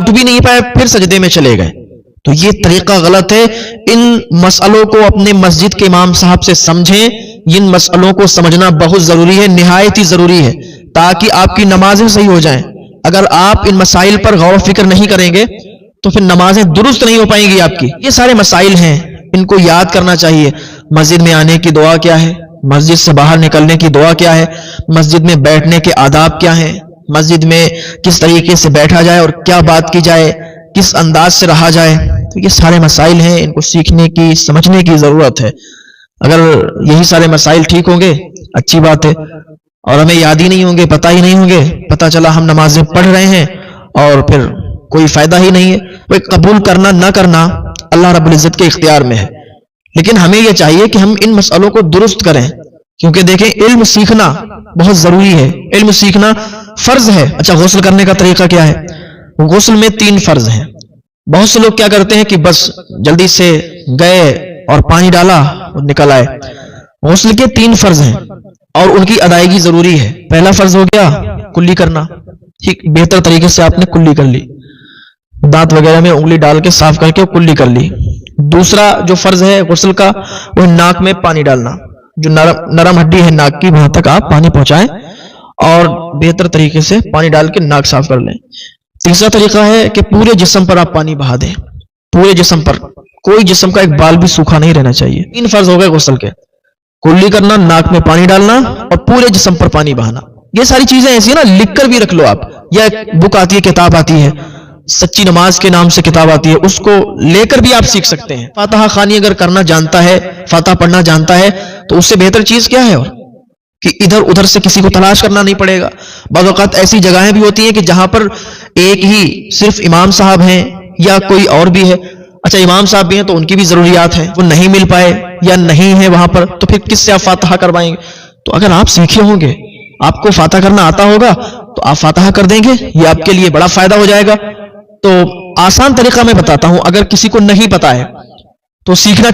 उठ भी नहीं पाए, फिर सजदे में चले गए। तो ये तरीका गलत है। इन मसलों को अपने मस्जिद के इमाम साहब से समझें। इन मसलों को समझना बहुत जरूरी है, निहायत ही जरूरी है, ताकि आपकी नमाजें सही हो जाएं। अगर आप इन मसाइल पर गौर फिक्र नहीं करेंगे तो फिर नमाजें दुरुस्त नहीं हो पाएंगी आपकी। ये सारे मसाइल हैं, इनको याद करना चाहिए। मस्जिद में आने की दुआ क्या है, मस्जिद से बाहर निकलने की दुआ क्या है, मस्जिद में बैठने के आदाब क्या हैं, मस्जिद में किस तरीके से बैठा जाए और क्या बात की जाए, किस अंदाज से रहा जाए। तो ये सारे मसाइल हैं, इनको सीखने की, समझने की जरूरत है। अगर यही सारे मसाइल ठीक होंगे अच्छी बात है, और हमें याद ही नहीं होंगे, पता ही नहीं होंगे, पता चला हम नमाजें पढ़ रहे हैं और फिर कोई फायदा ही नहीं है। वो कबूल करना ना करना अल्लाह रब्बुल इज्जत के इख्तियार में है, लेकिन हमें यह चाहिए कि हम इन मसलों को दुरुस्त करें। क्योंकि देखें, इल्म सीखना बहुत जरूरी है, इल्म सीखना फर्ज है। अच्छा, गुस्ल करने का तरीका क्या है? गुस्ल में 3 फर्ज हैं। बहुत से लोग क्या करते हैं कि बस जल्दी से गए और पानी डाला और निकल आए। गुस्ल के 3 फर्ज हैं और उनकी अदायगी जरूरी है। पहला फर्ज हो गया कुल्ली करना, ठीक बेहतर तरीके से आपने कुल्ली कर ली, दांत वगैरह में उंगली डाल के साफ करके कुल्ली कर ली। दूसरा जो फर्ज है गुस्ल का, वो नाक में पानी डालना। जो नरम हड्डी है नाक की, वहां तक आप पानी पहुंचाएं और बेहतर तरीके से पानी डाल के नाक साफ कर लें। तीसरा तरीका है कि पूरे जिस्म पर आप पानी बहा दें, पूरे जिस्म पर, कोई जिस्म का एक बाल भी सूखा नहीं रहना चाहिए। 3 फर्ज हो गए गुस्ल के, कुल्ली करना, नाक में पानी डालना और पूरे जिस्म पर पानी बहाना। ये सारी चीजें ऐसी है ना, लिख कर भी रख लो आप, या एक बुक आती है, किताब आती है, सच्ची नमाज के नाम से किताब आती है, उसको लेकर भी आप सीख सकते हैं। फातिहा खानी अगर करना जानता है, फातिहा पढ़ना जानता है, तो उससे बेहतर चीज क्या है और कि इधर उधर से किसी को तलाश करना नहीं पड़ेगा। बाद वक़्त ऐसी जगहें भी होती हैं कि जहां पर एक ही सिर्फ इमाम साहब हैं या कोई और भी है। अच्छा, इमाम साहब भी हैं तो उनकी भी जरूरियात है, वो नहीं मिल पाए या नहीं है वहां पर, तो फिर किससे आप फातिहा करवाएंगे? तो अगर आप सीखे होंगे, आपको फातिहा करना आता होगा, तो आप फातिहा कर देंगे, ये आपके लिए बड़ा फायदा हो जाएगा। तो आसान तरीका मैं बताता हूं, अगर किसी को नहीं पता है तो सीखना